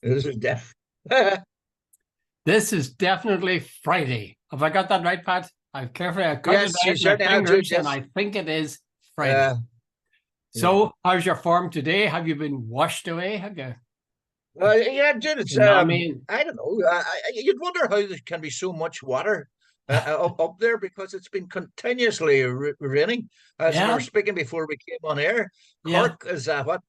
This is death. This is definitely Friday. Have I got that right, Pat? I've carefully I counted Yes, you out my certainly have, Jude. fingers, and Yes. I think it is Friday. Uh, yeah. So, how's your form today? Have you been washed away? Have you? Yeah, Jude. It's No, I mean, I don't know. You'd wonder how there can be so much water up there because it's been continuously raining. As we were yeah, speaking before we came on air, yeah. Cork is what?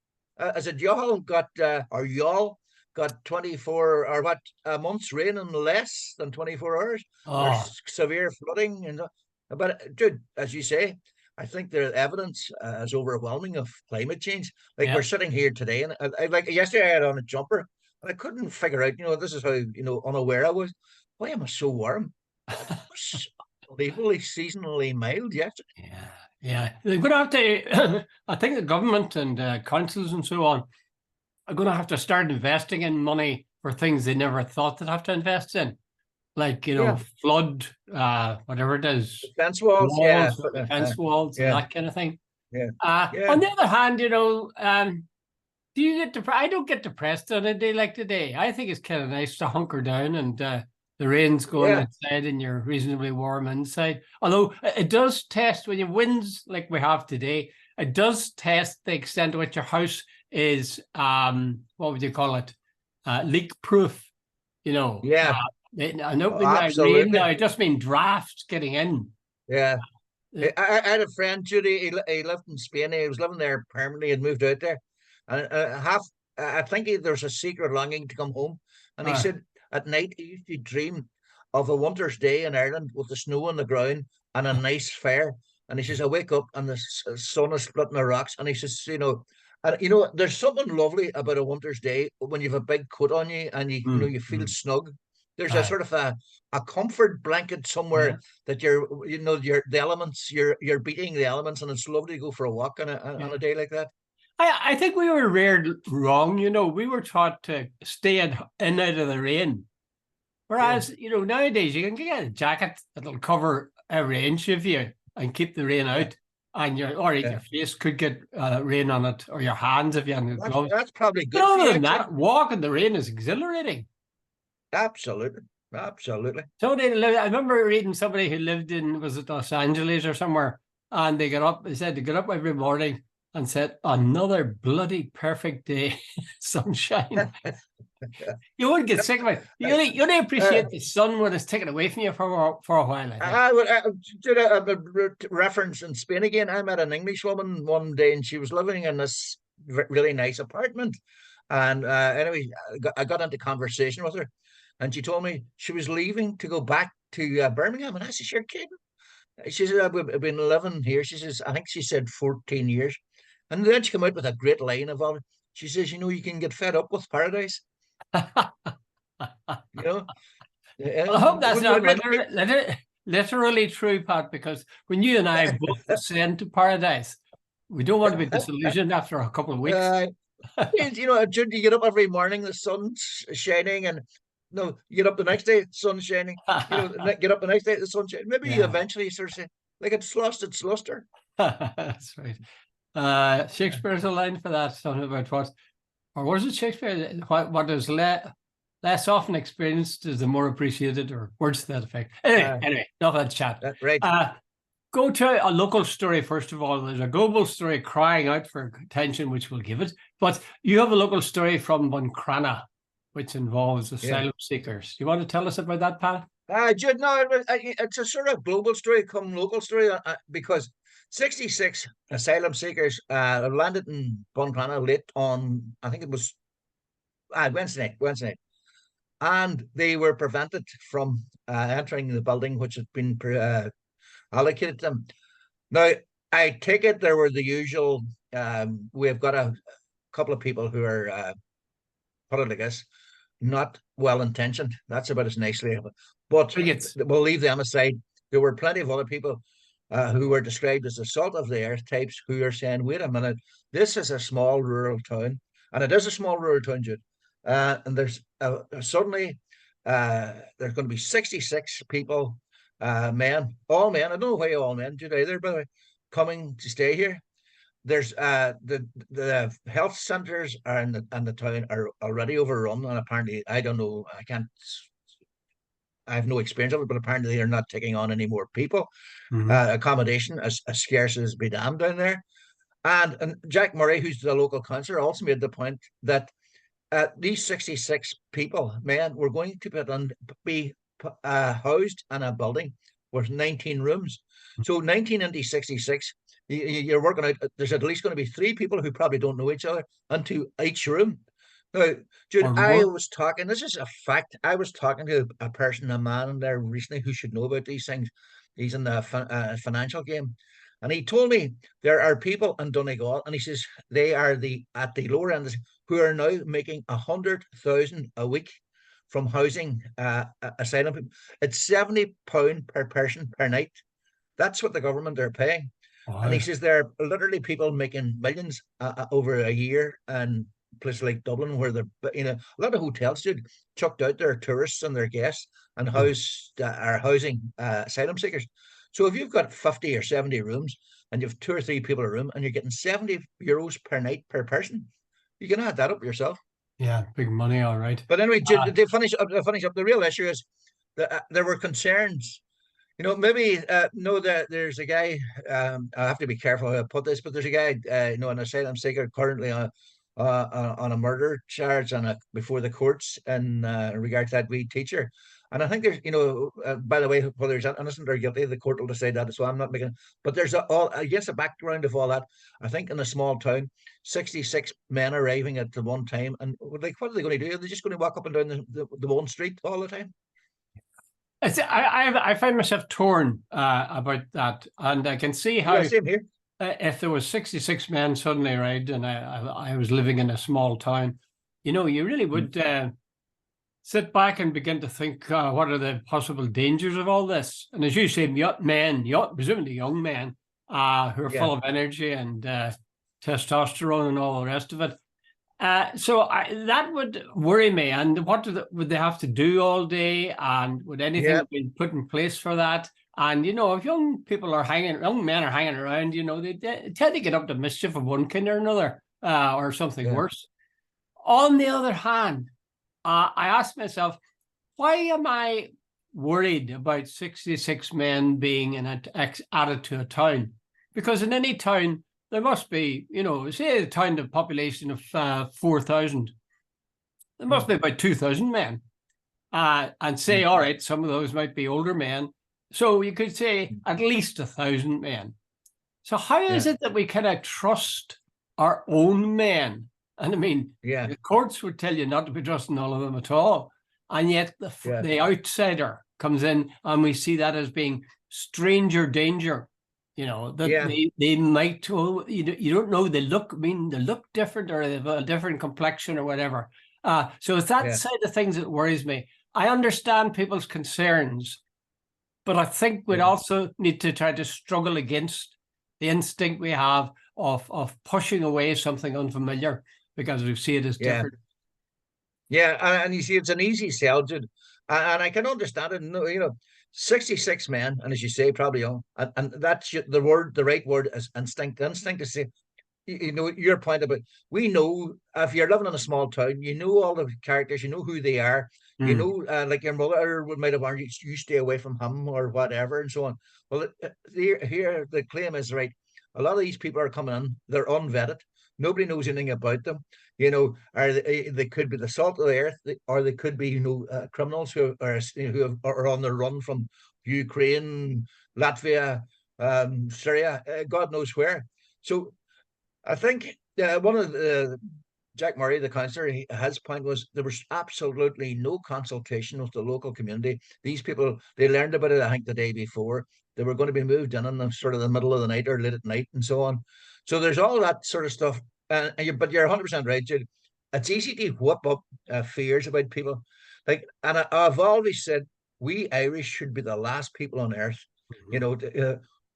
Is it y'all got or y'all got 24 or what months rain in less than 24 hours? Oh, There's severe flooding and but dude, as you say, I think the evidence is overwhelming of climate change. Like we're yeah. sitting here today, and like yesterday I had on a jumper, and I couldn't figure out. This is how unaware I was. Why am I so warm? It was unbelievably seasonally mild yesterday. Yeah, yeah. They're going to have to, I think the government and councils and so on are going to have to start investing in money for things they never thought they'd have to invest in, like, Yeah, flood, whatever it is, the fence walls. Yeah, walls, defense walls, and yeah, that kind of thing. yeah, On yeah, the other hand, do you get depressed? I don't get depressed on a day like today. I think it's kind of nice to hunker down and the rain's going yeah. outside and you're reasonably warm inside. Although it does test when you winds like we have today, it does test the extent to which your house is, what would you call it? Leak proof, you know. Yeah, I don't mean by rain now, absolutely. I just mean drafts getting in. Yeah. Uh, I had a friend, Judy. He lived in Spain. He was living there permanently and moved out there. And I think there's a secret longing to come home. And he uh, said at night he used to dream of a winter's day in Ireland with the snow on the ground and a nice fire. And he says, I wake up and the sun is splitting the rocks. And he says, there's something lovely about a winter's day when you have a big coat on you and you feel mm. snug. There's a Aye, sort of a comfort blanket yeah. somewhere that the elements you're beating the elements, and it's lovely to go for a walk on Yeah. a day like that. I think we were reared wrong. We were taught to stay in out of the rain. Yeah, Whereas, nowadays you can get a jacket that'll cover every inch of you and keep the rain yeah, out. And or yeah. your face could get rain on it, or your hands if you have That's gloves. that's probably But good for other you, than actually. that, walk in the rain is exhilarating. Absolutely, absolutely. I remember reading somebody who lived in, was it Los Angeles or somewhere, and they said they got up every morning and said, another bloody perfect day, sunshine. You wouldn't get sick of it. You only Uh, appreciate the sun when it's taken away from you for a while, I think. I would did a reference in Spain again. I met an English woman one day, and she was living in this really nice apartment. And anyway, I got into conversation with her, and she told me she was leaving to go back to Birmingham. And I said, "You're kidding?" She said, "I've been living here." She says, "I think she said 14 years." And then she came out with a great line about it. She says, "You can get fed up with paradise." You know, Well, I hope that's when you not look at literally true, Pat, because when you and I both ascend to paradise, we don't want to be disillusioned after a couple of weeks. uh, Jude, you get up every morning, the sun's shining, and no, you get up the next day, the sun's shining. Get up the next day, the sun's shining. Maybe you Yeah, eventually sort of say, like it's lost its luster. that's right. Shakespeare's a line for that, something about or was it Shakespeare? What is less often experienced is the more appreciated, or words to that effect. Uh, Anyway, enough of that chat. right. Uh, Go to a local story first of all. There's a global story crying out for attention, which we'll give it. But you have a local story from Buncrana, which involves Yeah. asylum seekers. You want to tell us about that, Pat? Jude, no, it's a sort of global story come local story because 66 asylum seekers landed in Buncrana late on, I think it was Wednesday night, and they were prevented from entering the building which had been allocated to them. Now, I take it there were the usual. We've got a couple of people who are, put it like this, not well intentioned. That's about as nicely, but Bigots. we'll leave them aside. There were plenty of other people who were described as the salt of the earth types who are saying, wait a minute, this is a small rural town. And it is a small rural town, Jude. And there's suddenly there's going to be 66 people, men, all men. I don't know why all men, Jude, either, by the way, coming to stay here. there's the health centres are in the town are already overrun, and apparently I don't know, I have no experience of it, but apparently they're not taking on any more people. Mhm. Accommodation as scarce as be damned down there. And Jack Murray, who's the local councillor, also made the point that these 66 people, men, were going to be housed in a building with 19 rooms. So 19 into 66, you're working out, there's at least going to be three people who probably don't know each other into each room. Now, Jude, Or I more. was talking, this is a fact. I was talking to a person, a man in there recently who should know about these things. He's in the financial game. And he told me there are people in Donegal, and he says they are at the lower end who are now making 100,000 a week from housing asylum people. It's £70 per person per night. That's what the government are paying. And he Wow. says there are literally people making millions over a year, and places like Dublin where they're, a lot of hotels did chucked out their tourists and their guests and are housing asylum seekers. So if you've got 50 or 70 rooms and you've two or three people a room and you're getting €70 per night per person, you can add that up yourself. Yeah, big money, all right. But anyway, Uh, to finish up, the real issue is that there were concerns. Maybe no, that there's a guy. I have to be careful how I put this, but there's a guy, an asylum seeker currently on a murder charge before the courts in regard to that wee teacher. And I think there's, by the way, whether he's innocent or guilty, the court will decide that. So I'm not making. But there's a background of all that. I think in a small town, 66 men arriving at the one time, and like, what are they going to do? Are they just going to walk up and down the one street all the time? I find myself torn about that, and I can see Yeah, how same here. if there was 66 men suddenly, right, and I was living in a small town, you really would sit back and begin to think, what are the possible dangers of all this? And as you say, presumably young men, who are Yeah. full of energy and testosterone and all the rest of it. That would worry me. And what would they have to do all day? And would anything Yeah. have been put in place for that? And if young men are hanging around, they tend to get up to mischief of one kind or another, or something Yeah. worse. On the other hand, I asked myself, why am I worried about 66 men being added to a town? Because in any town, there must be, say a town of population of 4,000, there must be about 2,000 men. And say, all right, some of those might be older men. So you could say at least 1,000 men. So how is Yeah. it that we kind of trust our own men? And I mean, Yeah. the courts would tell you not to be trusting all of them at all. And yet Yeah. the outsider comes in, and we see that as being stranger danger. That Yeah. they might, you don't know, they look different, or they have a different complexion or whatever. So it's that Yeah. side of things that worries me. I understand people's concerns, but I think we'd Yeah. also need to try to struggle against the instinct we have of pushing away something unfamiliar because we see it as Yeah. different. Yeah. And you see, it's an easy sell, dude. And I can understand it. No, 66 men, and as you say, probably young. And that's the right word is instinct. Instinct is, your point about, we know if you're living in a small town, you know all the characters, you know who they are, Mm. like your mother might have warned you stay away from him or whatever and so on. Well, here the claim is right. A lot of these people are coming in, they're unvetted. Nobody knows anything about them. They could be the salt of the earth, or they could be, criminals who are on the run from Ukraine, Latvia, Syria, God knows where. So I think one of Jack Murray, the councillor, his point was there was absolutely no consultation with the local community. These people, they learned about it, I think, the day before. They were going to be moved in the sort of the middle of the night or late at night and so on. So there's all that sort of stuff. But you're 100% right, Jude. It's easy to whip up fears about people. And I've always said we Irish should be the last people on earth, you know,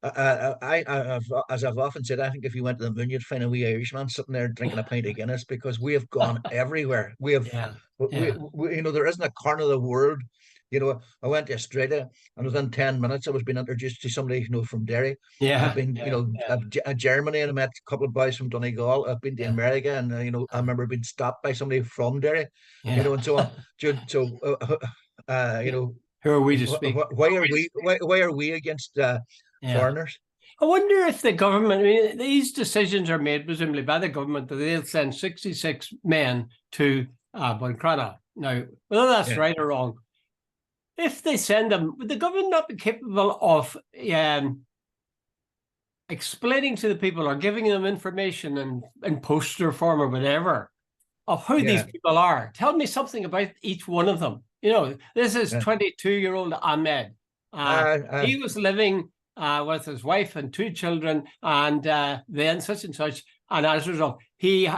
as I've often said, I think if you went to the moon, you'd find a wee Irishman sitting there drinking a pint of Guinness, because we have gone everywhere. We have, Yeah, we, yeah. we there isn't a corner of the world, I went to Australia, and within 10 minutes, I was being introduced to somebody from Derry. I've Yeah, been, Germany, and I met a couple of boys from Donegal. I've been to yeah, America, and I remember being stopped by somebody from Derry, yeah. and so on. So, Yeah. Who are we to speak? why are we against Yeah. foreigners? I wonder if the government, I mean, these decisions are made presumably by the government that they'll send 66 men to Buncrana. Now, whether that's Yeah, right or wrong, if they send them, would the government not be capable of explaining to the people or giving them information in poster form or whatever of who these yeah, people are? Tell me something about each one of them. This is yeah. 22-year-old Ahmed. Uh, uh, He was living with his wife and two children, and then such and such. And as a result, the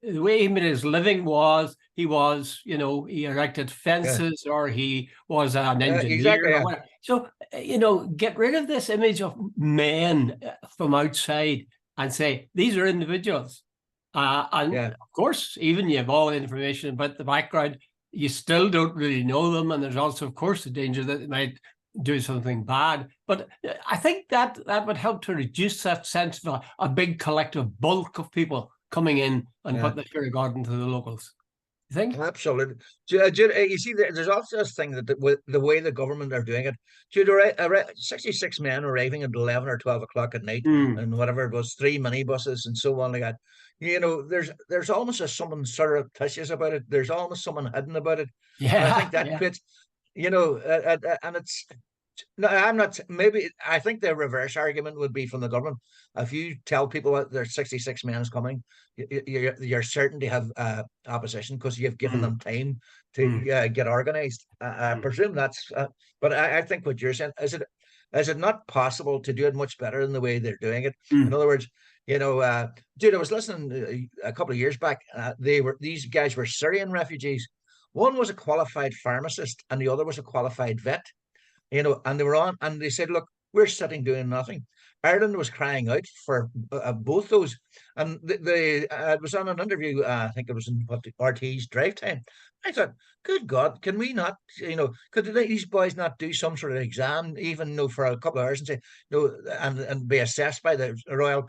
way he made his living was he erected yeah, fences, or he was an exactly. engineer or Yeah, whatever. So, get rid of this image of men from outside and say these are individuals. And yeah. of course, even you have all the information about the background, you still don't really know them. And there's also, of course, the danger that they might do something bad. But I think that would help to reduce that sense of a big collective bulk of people coming in and Yeah. putting the fear of God into the locals. You think? Absolutely. You see, there's also this thing that the way the government are doing it. 66 men arriving at 11 or 12 o'clock at night, Mm. and whatever it was, three minibuses and so on like that. There's almost something surreptitious about it. There's almost something hidden about it, and I Yeah, think that yeah, creates, and it's no, I'm not. Maybe I think the reverse argument would be from the government. If you tell people that there's 66 men is coming, you're certain to have opposition because you've given mm, them time mm, to get organised. I mm, presume that's. But I think what you're saying is it not possible to do it much better than the way they're doing it? In mm. other words, dude, I was listening a couple of years back. These guys were Syrian refugees. One was a qualified pharmacist, and the other was a qualified vet. And they were on, and they said, "Look, we're sitting doing nothing." Ireland was crying out for both those, and it was on an interview. I think it was in RT's Drive Time. I thought, "Good God, can we not? Could these boys not do some sort of exam, even for a couple of hours, and say, and be assessed by the Royal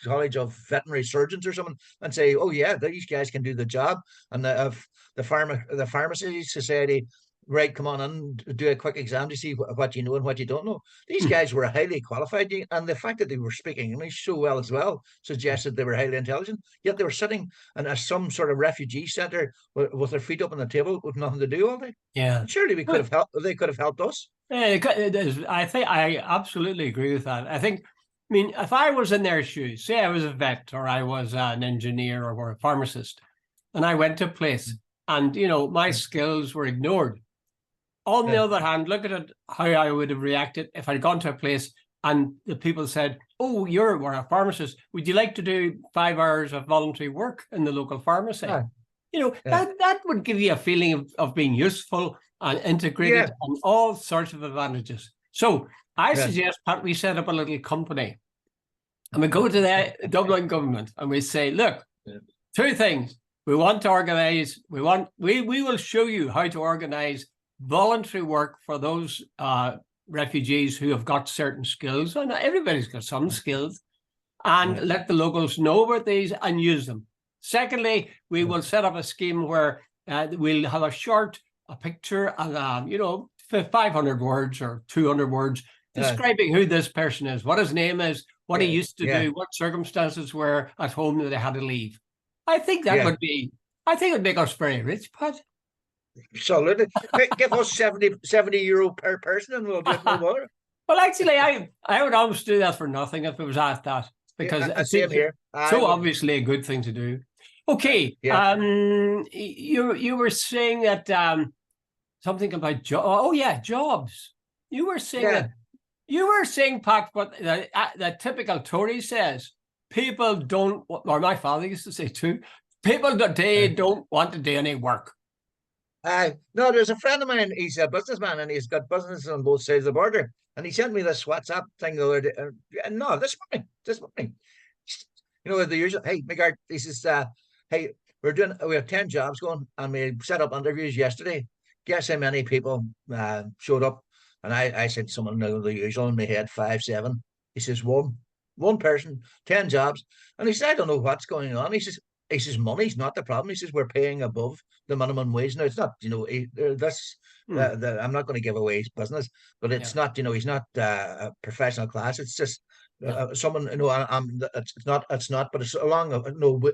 College of Veterinary Surgeons or something, and say, oh yeah, these guys can do the job, and if the Pharmacy Society." Right, come on and do a quick exam to see what you know and what you don't know. These Mm. guys were highly qualified, and the fact that they were speaking English so well as well suggested they were highly intelligent. Yet they were sitting in some sort of refugee centre with their feet up on the table with nothing to do all day. Yeah. And surely we could have helped. They could have helped us. It is. I think I absolutely agree with that. I mean, if I was in their shoes, say I was a vet or I was an engineer or a pharmacist, and I went to a place and, my skills were ignored. On the Yeah, other hand, look at it, how I would have reacted if I'd gone to a place and the people said, oh, you're a pharmacist. Would you like to do 5 hours of voluntary work in the local pharmacy? yeah, yeah, That would give you a feeling of being useful and integrated yeah, and all sorts of advantages. So I yeah, suggest, Pat, we set up a little company and we go to the Dublin government and we say, look, yeah, two things. We want to organize, we will show you how to organize voluntary work for those refugees who have got certain skills. And everybody's got some skills, and yeah, let the locals know about these and use them. Secondly, we yeah, will set up a scheme where we'll have a picture, and 500 words or 200 words yeah, describing who this person is, what his name is, what he yeah, used to yeah, do, what circumstances were at home that they had to leave. I think that yeah. would be, I think it'd make us very rich, Pat. Absolutely. Give us 70 euro per person, and we'll do it no bother. Well, actually, I would almost do that for nothing if it was asked that, because Yeah, it same seems here. I so would. obviously a good thing to do. Okay, Yeah, you were saying that something about oh yeah, jobs. You were saying yeah, that Pat, what the typical Tory says. People don't, or my father used to say too. People today yeah. don't want to do any work. No, there's a friend of mine. He's a businessman, and he's got businesses on both sides of the border. And he sent me this WhatsApp thing the other day. No, this morning, this morning. The usual. Hey, Migart, he says, "Hey, we have 10 jobs going, and we set up interviews yesterday. guess how many people showed up? And I said someone the usual in my head, 5, 7. He says one person, 10 jobs, and he said I don't know what's going on. He says money's not the problem. He says we're paying above the minimum wage now. It's not this. I'm not going to give away his business, but Yeah. it's not he's not a professional class. It's just Yeah. someone it's not but it's along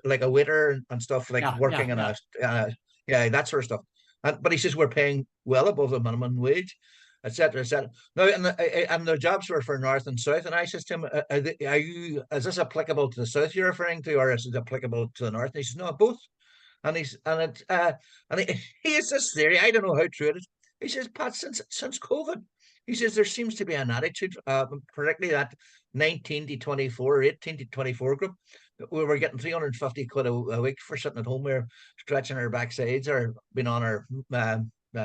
like a waiter and stuff like Yeah. working Yeah. in Yeah. yeah, that sort of stuff. But he says we're paying well above the minimum wage, etc., etc. Now, and the jobs were for north and south, and I says to him, is this applicable to the south you're referring to, or is it applicable to the north? And he says, no, both. And he has this theory. I don't know how true it is. He says, Pat, since COVID, he says there seems to be an attitude, particularly that 19 to 24 or 18 to 24 group. We were getting 350 quid a week for sitting at home. We're stretching our backsides or being on our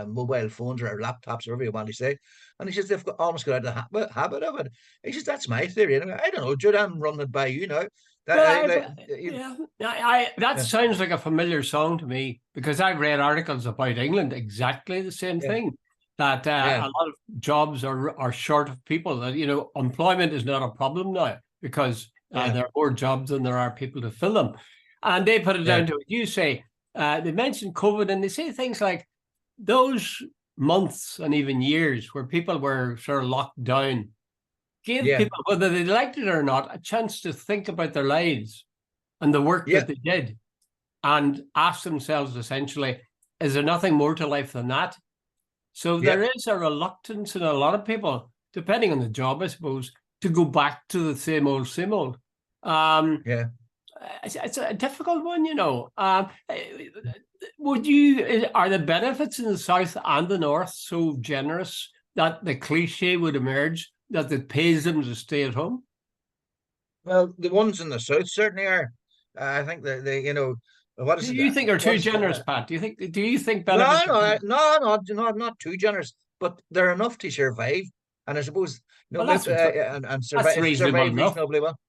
mobile phones or our laptops, whatever you want to say. And he says they've almost got out of the habit of it. He says that's my theory. And I don't know, Jude. I'm running it by you now. That Yeah, sounds like a familiar song to me, because I've read articles about England, exactly the same yeah, thing. That yeah, a lot of jobs are short of people. That employment is not a problem now because yeah, there are more jobs than there are people to fill them. And they put it yeah, down to what you say. They mentioned COVID, and they say things like those months and even years where people were sort of locked down gave yeah, people, whether they liked it or not, a chance to think about their lives and the work yeah, that they did and ask themselves essentially, is there nothing more to life than that? So yeah, there is a reluctance in a lot of people, depending on the job, I suppose, to go back to the same old, same old. yeah. It's a difficult one. Are the benefits in the south and the north so generous that the cliche would emerge that it pays them to stay at home? Well, the ones in the south certainly are. I think that what is Do it? you think they're What too is it? generous, Pat? Do you think No, benefits are no, too? no, no, no, not too generous, but they're enough to survive. And I suppose Well, maybe, and that's reasonable survive enough. reasonably well.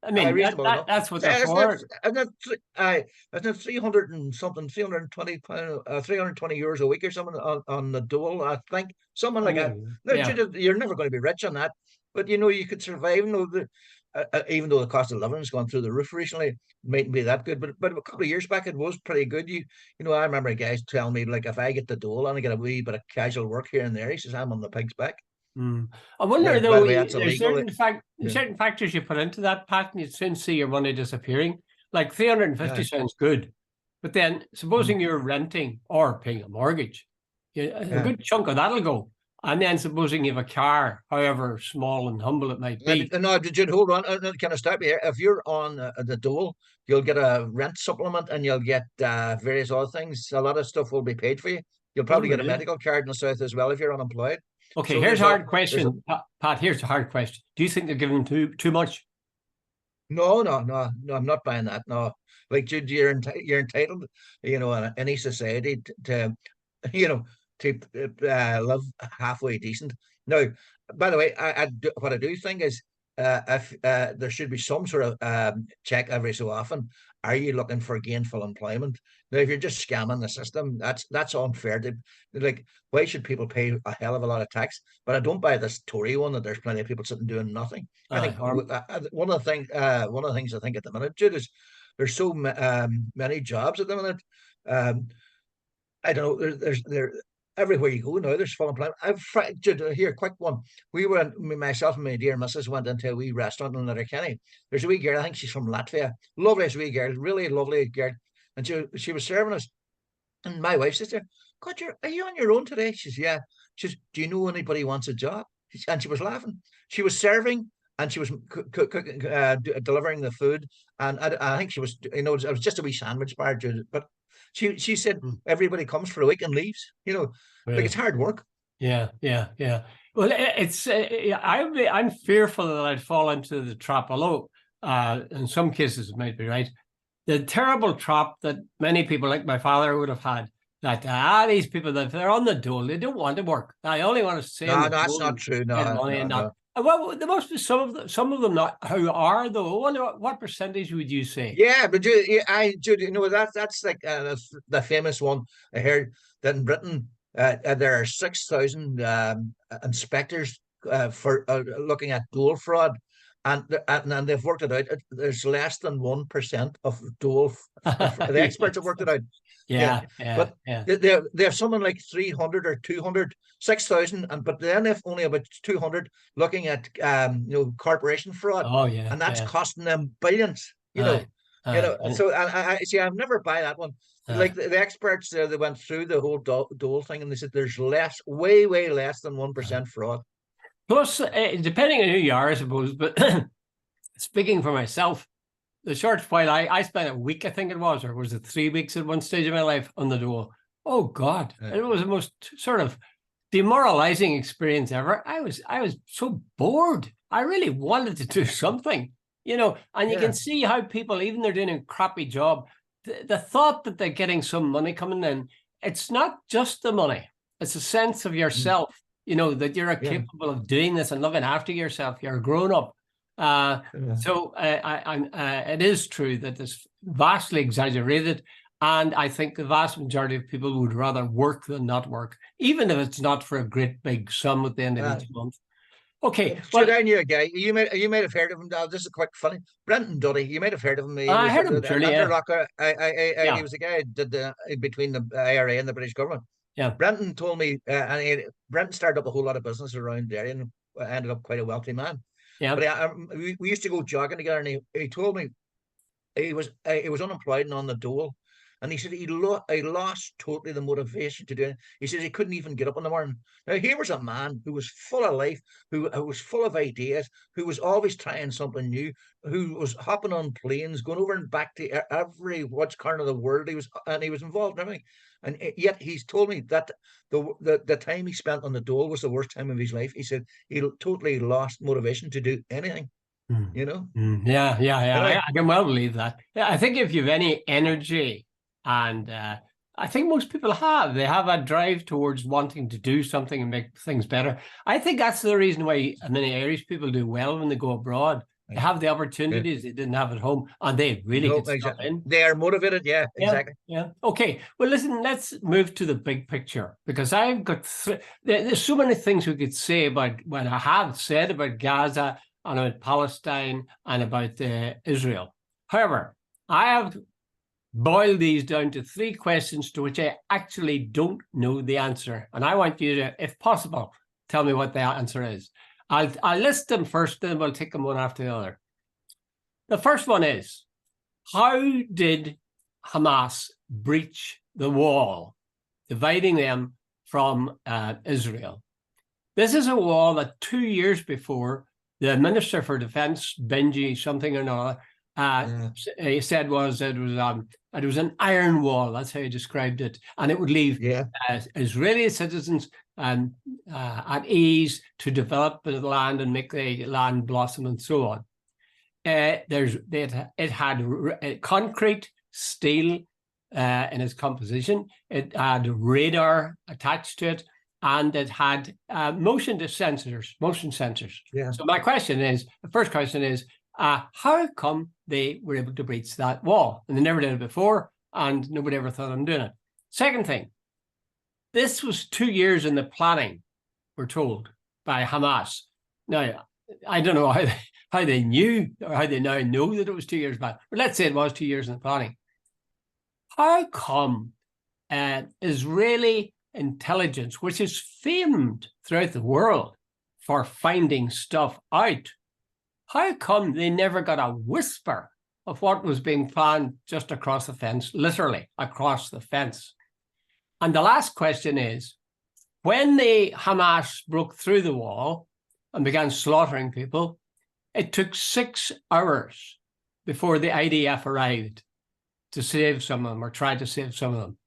I mean, Reasonable enough. that's what they're Yeah, for. isn't it 300 and something, 320 pound, 320 euros a week or something on the dole? I think something like that. Oh, No, yeah. you're never going to be rich on that, but you could survive. Even though the cost of living has gone through the roof recently, it mightn't be that good. But a couple of years back, it was pretty good. I remember guys telling me like if I get the dole and I get a wee bit of casual work here and there, he says I'm on the pig's back. Mm. I wonder By though, the way, that's there's illegal. Yeah, certain factors you put into that, Pat, and you'd soon see your money disappearing. Like 350 yeah, sounds good, but then mm, supposing you're renting or paying a mortgage, a yeah. good chunk of that'll go. And then supposing you have a car, however small and humble it might be. No, did you hold on? Can I stop you here? If you're on the dole, you'll get a rent supplement and you'll get various other things. A lot of stuff will be paid for you. You'll Oh, probably get a really? medical card in the south as well if you're unemployed. Okay, So here's a hard there's a question, Pat. Here's a hard question. Do you think they're giving too much? no, no, no, no. I'm not buying that. No, like you're entitled, in any society you know, to live halfway decent. Now, by the way, what I do think is if there should be some sort of check every so often. Are you looking for gainful employment? Now, if you're just scamming the system, that's unfair. Like, why should people pay a hell of a lot of tax? But I don't buy this Tory one that there's plenty of people sitting doing nothing. I think Or one of the things I think at the minute, Jude, is there's so many jobs at the minute. Um, I don't know. There everywhere you go now. There's full employment. Here, quick one. Myself and my dear missus went into a wee restaurant in Letterkenny. There's a wee girl. I think she's from Latvia. Lovely wee girl, really lovely girl. And she was serving us. And my wife says to her, "God, are you on your own today?" She says, "Yeah." She says, "Do you know anybody who wants a job?" And she was laughing. She was serving and she was cooking, delivering the food. And I think she was, it was just a wee sandwich bar, but she said Hmm, everybody comes for a week and leaves. Like really? it's hard work. Yeah, yeah, yeah. Well, it's I'm fearful that I'd fall into the trap, although in some cases it might be right. The terrible trap that many people like my father would have had, that these people, that they're on the dole, they don't want to work. They only want to stay No, on no, the that's dole not and true. get No, money no, and not. no. Well, there must be some of them not who are though. I wonder what percentage would you say? Yeah, but Jude, that's like the famous one I heard that in Britain. there are 6,000 inspectors for looking at dole fraud, and they've worked it out. There's less than 1% of dole. The experts have worked it out. Yeah, yeah, but yeah. they have something like 300 or 200, 6,000, and but then they've only about 200 looking at corporation fraud, Oh, yeah, and that's yeah. costing them billions. Aye, aye, So I see. I've never buy that one. aye. Like the experts, they went through the whole dole thing, and they said there's way less than 1% fraud. Plus, depending on who you are, I suppose, but speaking for myself, the short while I spent a week, I think it was, or was it 3 weeks at one stage of my life on the dole? Oh God, it was the most sort of demoralizing experience ever. I was so bored. I really wanted to do something, and you can see how people, even they're doing a crappy job, the thought that they're getting some money coming in, it's not just the money. It's a sense of yourself, that you're capable of doing this and looking after yourself. You're a grown up. So it is true that it's vastly exaggerated. And I think the vast majority of people would rather work than not work, even if it's not for a great big sum at the end of each month. Okay. Well, I knew a guy. You might have heard of him. This is a quick funny. Brenton Duddy. You might have heard of him. He I was heard of him, surely, yeah. He was a guy who did between the IRA and the British government. Yeah. Brenton told me, Brenton started up a whole lot of business around Derry and ended up quite a wealthy man. Yeah. But we used to go jogging together, and he told me he was unemployed and on the dole. And he said he lost totally the motivation to do it. He says he couldn't even get up in the morning. Now, here was a man who was full of life, who was full of ideas, who was always trying something new, who was hopping on planes, going over and back to every which corner of the world he was involved in everything. And yet he's told me that the time he spent on the dole was the worst time of his life. He said he totally lost motivation to do anything. Yeah. Anyway. I can well believe that. Yeah, I think if you have any energy, and I think most people they have a drive towards wanting to do something and make things better. I think that's the reason why many Irish people do well when they go abroad. They have the opportunities they didn't have at home, and they really get stuck in. They are motivated, exactly. Yeah. Okay. Well, listen, let's move to the big picture, because I've got there's so many things we could say about what I have said about Gaza and about Palestine and about Israel. However, I have boiled these down to 3 questions to which I actually don't know the answer. And I want you to, if possible, tell me what the answer is. I'll list them first, then we'll take them one after the other. The first one is, how did Hamas breach the wall, dividing them from Israel? This is a wall that 2 years before, the Minister for Defense, Benji something or another, he said it was an iron wall. That's how he described it, and it would leave Israeli citizens at ease to develop the land and make the land blossom and so on. It had concrete, steel in its composition. It had radar attached to it, and it had motion sensors. Yeah. So my question is, the first question is, how come they were able to breach that wall? And they never did it before, and nobody ever thought of doing it. Second thing, this was 2 years in the planning, we're told, by Hamas. Now, I don't know how they knew, or how they now know that it was 2 years back, but let's say it was 2 years in the planning. How come Israeli intelligence, which is famed throughout the world for finding stuff out, how come they never got a whisper of what was being planned just across the fence, literally across the fence? And the last question is, when the Hamas broke through the wall and began slaughtering people, it took 6 hours before the IDF arrived to save some of them, or tried to save some of them.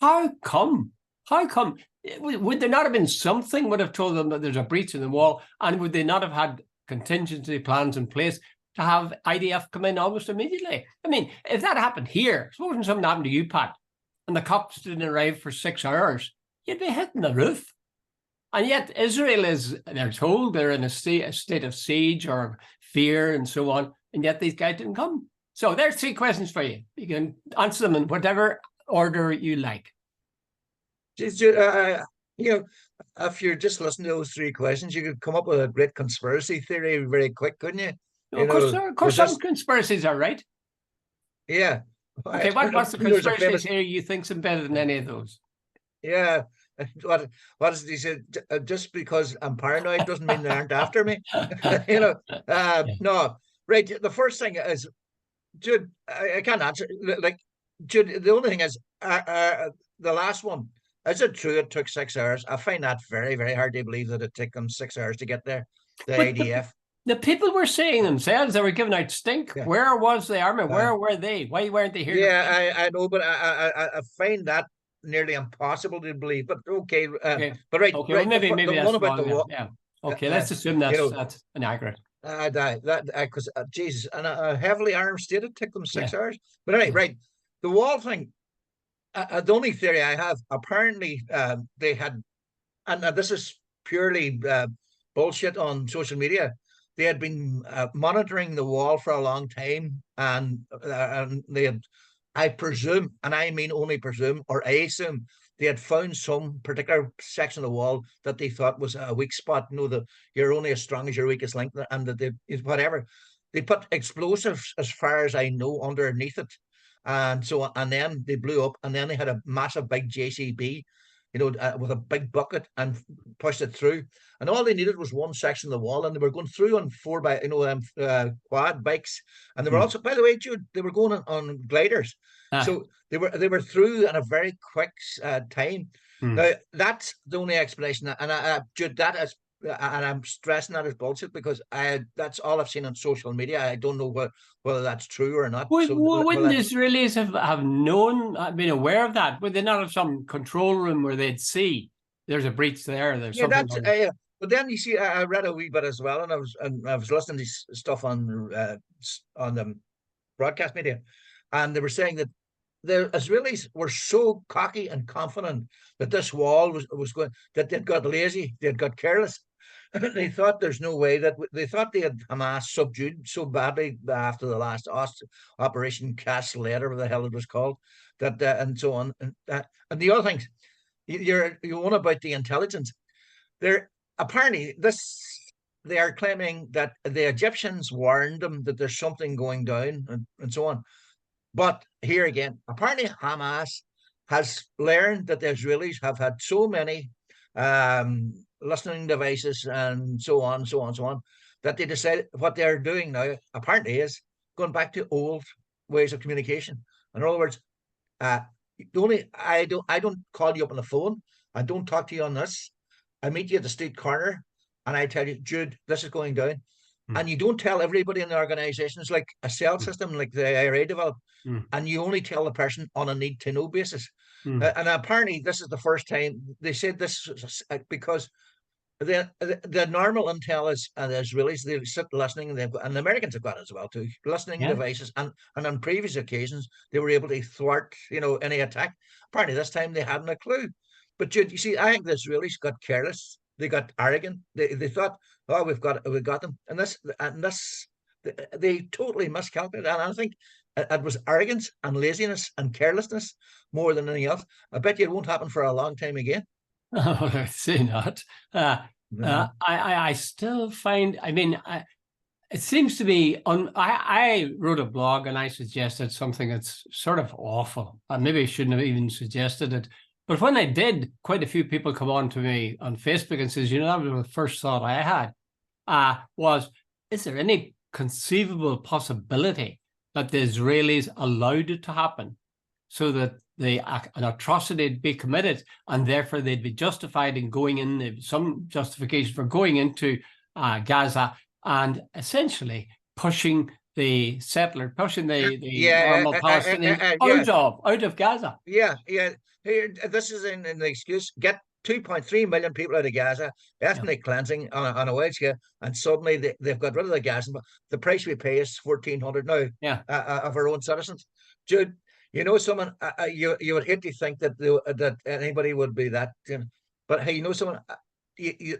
How come? How come? Would there not have been something would have told them that there's a breach in the wall, and would they not have had contingency plans in place to have IDF come in almost immediately? I mean, if that happened here, supposing something happened to you, Pat, and the cops didn't arrive for 6 hours, you'd be hitting the roof. And yet Israel they're told they're in a state of siege or fear and so on, and yet these guys didn't come. So there's 3 questions for you. You can answer them in whatever order you like. you know, if you're just listening to those three questions, you could come up with a great conspiracy theory very quick, couldn't you? Of course, of course, Was some this? conspiracies are right. Yeah. Okay, what's the There's a conspiracy famous. theory you think's embedded in any of those? Yeah. What is it? He said, just because I'm paranoid doesn't mean they aren't after me. You know, Yeah. no, right. The first thing is, Jude, I can't answer. Like, Jude, the only thing is, the last one, is it true it took 6 hours? I find that very, very hard to believe that it took them 6 hours to get there, the But ADF. the people were saying themselves they were giving out stink. Yeah. Where was the army? Uh, Where were they? Why weren't they here to fight? yeah, I know, but I find that nearly impossible to believe. But okay, Okay. but right, Okay. Well, right. maybe The one that's about the wrong then. wall, Yeah. uh, Okay. uh, Let's assume you know, that's inaccurate. that because Jesus, and a heavily armed state, it took them six Yeah. hours. But anyway, Yeah. right, the wall thing. The only theory I have, apparently, they had, and this is purely bullshit on social media. They had been monitoring the wall for a long time, and they had, I presume, and I mean only presume, or I assume, they had found some particular section of the wall that they thought was a weak spot. You know, that you're only as strong as your weakest link, and that they whatever. They put explosives, as far as I know, underneath it, and so on. And then they blew up, and then they had a massive big JCB, with a big bucket, and pushed it through. And all they needed was one section of the wall, and they were going through on four by quad bikes, and they were Hmm. also, by the way, Jude, they were going on gliders, Ah. so they were through in a very quick time. Hmm. Now that's the only explanation, and Jude, that is, and I'm stressing that as bullshit, because that's all I've seen on social media. I don't know whether that's true or not. So, well, Wouldn't the that's, Israelis have known, been aware of that? Would they not have some control room where they'd see there's a breach there, there's yeah, something that's. going But then you see, I read a wee bit as well, and I was listening to stuff on the broadcast media, and they were saying that the Israelis were so cocky and confident that this wall was going, that they'd got lazy, they'd got careless. They thought there's no way that they thought they had Hamas subdued so badly after the last Operation Cast Letter, whatever the hell it was called, that and so on, and the other things, you want about the intelligence. They're apparently this. They are claiming that the Egyptians warned them that there's something going down, and so on. But here again, apparently Hamas has learned that the Israelis have had so many listening devices, and so on, so on, so on, that they decided what they're doing now apparently is going back to old ways of communication. In other words, uh, the only I don't call you up on the phone. I don't talk to you on this. I meet you at the street corner, and I tell you, Jude, this is going down. on. And you don't tell everybody in the organization. It's like a cell Hmm. system, like the IRA developed, Hmm. and you only tell the person on a need to know basis. Hmm. And apparently, this is the first time they said this, because the normal intel is, the Israelis, they sit listening, and the Americans have got it as well too, listening Yeah. devices, and on previous occasions they were able to thwart any attack. Apparently this time they hadn't a clue. But you see, I think the Israelis got careless, they got arrogant, they thought, oh, we've got them, and this they totally miscalculated. And I think it was arrogance and laziness and carelessness more than anything else. I bet you it won't happen for a long time again. Oh, I say not. I still find, it seems to be I wrote a blog and I suggested something that's sort of awful. Maybe I shouldn't have even suggested it. But when I did, quite a few people come on to me on Facebook and says, that was the first thought I had, was, is there any conceivable possibility that the Israelis allowed it to happen so that an atrocity would be committed, and therefore they'd be justified in going in, some justification for going into Gaza and essentially pushing the Yeah, normal Palestinians yeah, out of Gaza. yeah, yeah. Here, this is in the excuse. Get 2.3 million people out of Gaza, Yeah. ethnic cleansing on a wage scale, and suddenly they've got rid of the Gaza. But the price we pay is 1,400 now, Yeah. of our own citizens. Jude, someone, you would hate to think that that anybody would be that, but hey, someone,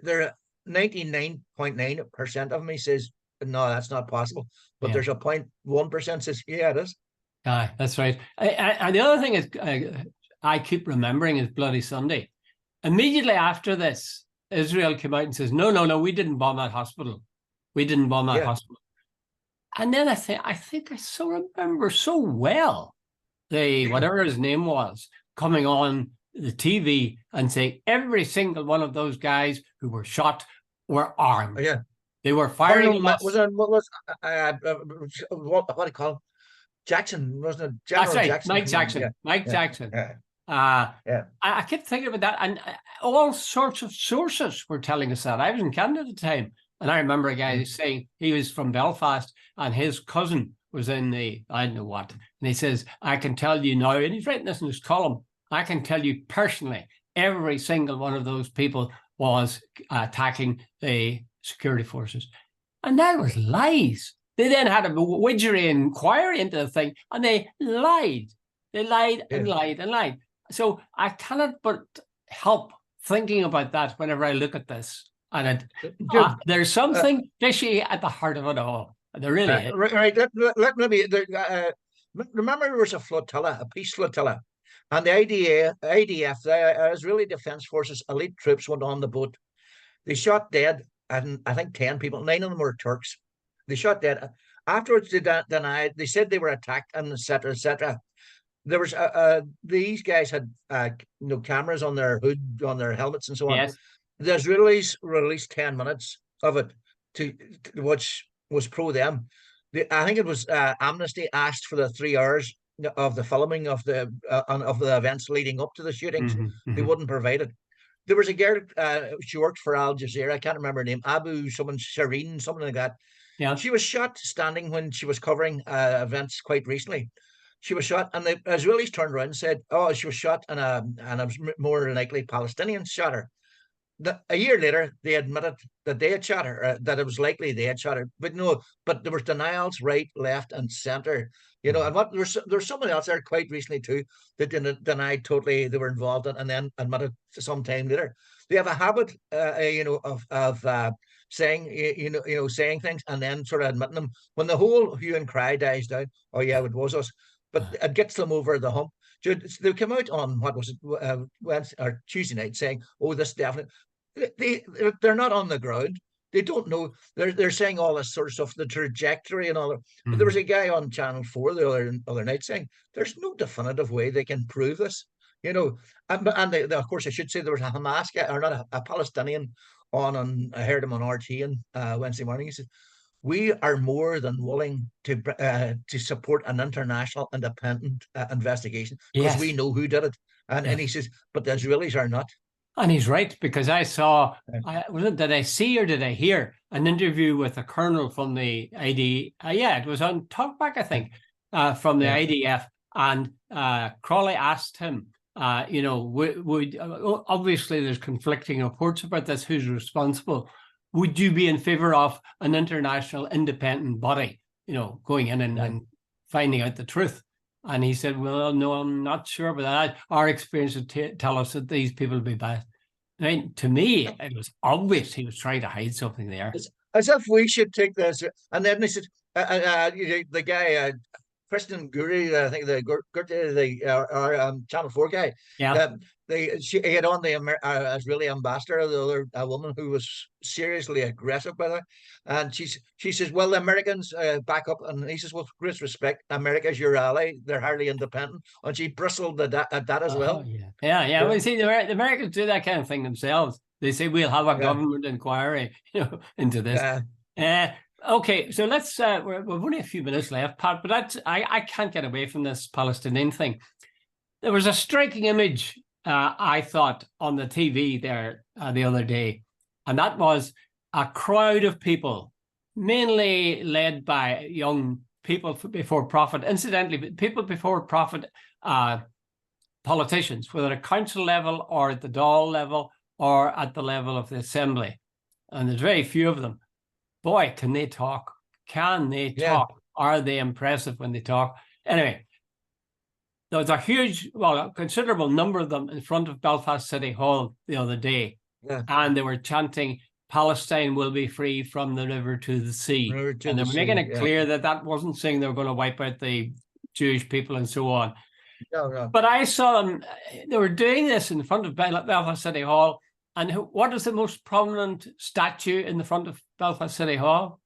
there 99.9% of me says no, that's not possible. But Yeah. there's a 0.1% says, yeah, it is. That's right. And the other thing is, I keep remembering is Bloody Sunday. Immediately after this, Israel came out and says, no, we didn't bomb that hospital. We didn't bomb that hospital. And then I think I so remember so well whatever his name was, coming on the TV and saying every single one of those guys who were shot were armed. Yeah. They were firing. What do you call him? Jackson, wasn't it? General That's right, Jackson. Mike Jackson. Yeah. Mike Jackson. Yeah. I kept thinking about that, and all sorts of sources were telling us that. I was in Canada at the time, and I remember a guy saying he was from Belfast, and his cousin was in the, I don't know what, and he says, I can tell you now, and he's written this in his column, I can tell you personally, every single one of those people was attacking the security forces. And that was lies. They then had a widgery inquiry into the thing, and they lied. They lied and lied and lied. So I cannot but help thinking about that whenever I look at this. And there's something fishy at the heart of it all. There really is. Right. Let me. Remember, there was a flotilla, a peace flotilla, and the IDF, the Israeli Defense Forces, elite troops went on the boat. They shot dead, and I think 10 people. 9 of them were Turks. They shot dead. Afterwards, they denied. They said they were attacked, and etc. etc. There was these guys had cameras on their hood, on their helmets, and so on. Yes. The Israelis released 10 minutes of it to which was pro them. I think it was Amnesty asked for the 3 hours of the filming of the events leading up to the shootings. They wouldn't provide it. There was a girl, she worked for Al Jazeera. I can't remember her name. Shireen, something like that. Yeah. She was shot standing when she was covering events quite recently. She was shot, and the Israelis turned around and said, "Oh, she was shot, and it was more than likely Palestinians shot her." A year later, they admitted that they had shot her, that it was likely they had shot her. But no, but there was denials right, left, and centre. And there's someone else there quite recently too that denied totally they were involved in, and then admitted some time later. They have a habit, of saying saying things and then sort of admitting them when the whole hue and cry dies down. Oh yeah, it was us, but it gets them over the hump. They came out on what was it, Wednesday or Tuesday night saying, "Oh, this definitely." They're not on the ground. They don't know. They're saying all this sort of stuff, the trajectory and all that. But there was a guy on Channel 4 the other night saying there's no definitive way they can prove this. And of course I should say there was a Hamas guy, or not a Palestinian and I heard him on RT on Wednesday morning. He said, "We are more than willing to support an international independent investigation because we know who did it." And he says, "But the Israelis are not." And he's right, because I saw, did I see or did I hear an interview with a colonel from the ID? It was on Talkback, I think, from the IDF. And Crawley asked him, obviously there's conflicting reports about this, who's responsible. Would you be in favor of an international independent body, going in and finding out the truth? And he said, "Well, no, I'm not sure about that. Our experience would tell us that these people would be bad." I mean, to me, it was obvious he was trying to hide something there. As if we should take this. And then he said, the guy, Christian Guri, I think the Channel 4 guy. Yeah. He had on the Israeli ambassador, the other woman who was seriously aggressive by her, and she says, "Well, the Americans back up," and he says, "With great respect, America's your ally. They're hardly independent," and she bristled at that as well. Yeah. Well, you see, the Americans do that kind of thing themselves. They say we'll have a government inquiry, into this. Okay, so let's. We've only a few minutes left, Pat, but I can't get away from this Palestinian thing. There was a striking image, I thought, on the TV there the other day, and that was a crowd of people, mainly led by young people before profit. Incidentally, people before profit politicians, whether at council level or at the Dáil level or at the level of the assembly, and there's very few of them. Boy, can they talk? Can they talk? Are they impressive when they talk? Anyway, there was a considerable number of them in front of Belfast City Hall the other day. And they were chanting, "Palestine will be free from the river to the sea." And they were making it clear that wasn't saying they were going to wipe out the Jewish people and so on. No, no. But I saw them, they were doing this in front of Belfast City Hall. And what is the most prominent statue in the front of Belfast City Hall?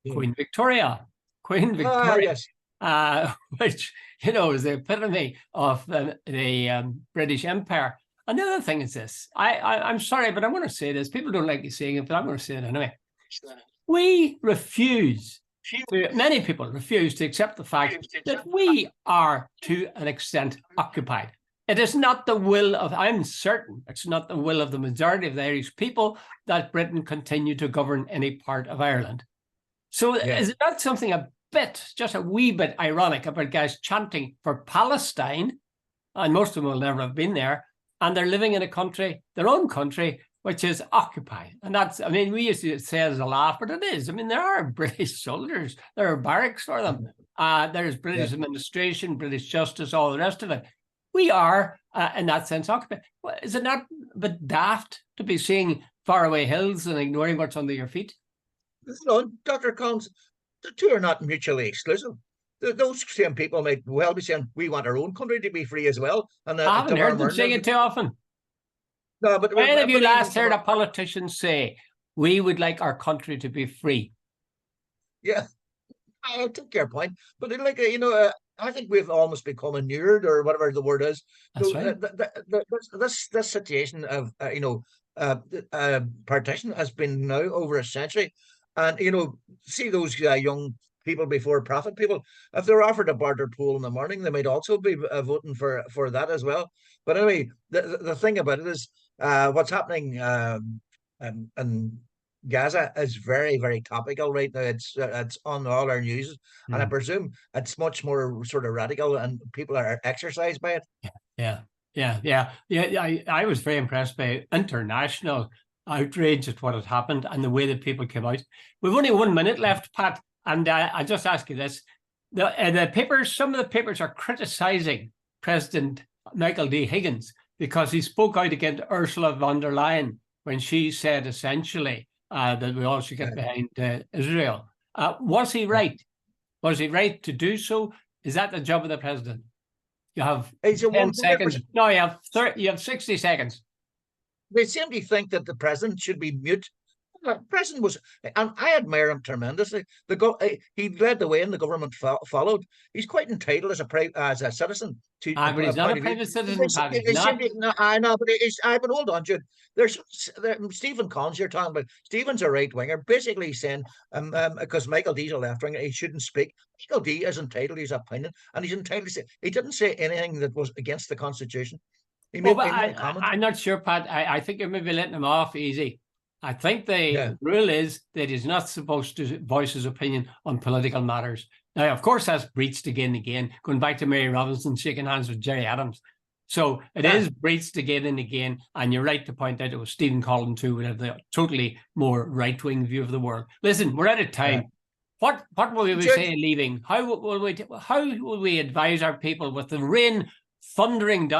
Yeah. Queen Victoria. Queen Victoria. Yes. Which, you know, is the epitome of the British Empire. Another thing is this. I'm sorry, but I'm going to say this. People don't like you saying it, but I'm going to say it anyway. We refuse, many people refuse to accept the fact that we are, to an extent, occupied. It is not the will of, I'm certain, it's not the will of the majority of the Irish people that Britain continue to govern any part of Ireland. So is it not something a bit, just a wee bit ironic about guys chanting for Palestine, and most of them will never have been there, and they're living in a country, their own country, which is occupied. And that's, I mean, we used to say it as a laugh, but it is. I mean, there are British soldiers, there are barracks for them. There's British administration, British justice, all the rest of it. We are, in that sense, occupied. Is it not a bit daft to be seeing faraway hills and ignoring what's under your feet? No, Dr. Collins, the two are not mutually exclusive. Those same people might well be saying, we want our own country to be free as well. And I haven't heard them saying it too often. No, but when have you last heard a politician say, we would like our country to be free? Yeah, I take your point. But like, you know, I think we've almost become inured, or whatever the word is. That's So, right. this situation of partition has been now over a century, and you know, see those young people before profit people. If they're offered a barter pool in the morning, they might also be voting for that as well. But anyway, the thing about it is, what's happening in Gaza is very, very topical right now. It's on all our news, and I presume it's much more sort of radical, and people are exercised by it. Yeah. I was very impressed by international outrage at what had happened and the way that people came out. We've only 1 minute left, Pat, and I just ask you this: the papers, some of the papers are criticizing President Michael D. Higgins because he spoke out against Ursula von der Leyen when she said essentially that we all should get behind Israel. Was he right? Was he right to do so? Is that the job of the president? You have 10 seconds. No, you have 60 seconds. They seem to think that the president should be mute. The president was, and I admire him tremendously. He led the way, and the government followed. He's quite entitled as a citizen to. But he's not a private citizen. I know, but but hold on, Jude. There's Stephen Collins you're talking about. Stephen's a right winger, basically saying because Michael D's a left winger, he shouldn't speak. Michael D is entitled to his opinion, and he's entitled to say. He didn't say anything that was against the Constitution. He made a comment. I'm not sure, Pat. I think you're maybe letting him off easy. I think the rule is that he's not supposed to voice his opinion on political matters. Now, of course, that's breached again and again, going back to Mary Robinson shaking hands with Gerry Adams. So it is breached again and again. And you're right to point out it was Stephen Collins who would have the totally more right-wing view of the world. Listen, we're out of time. What will we say leaving? How will we advise our people with the rain thundering down?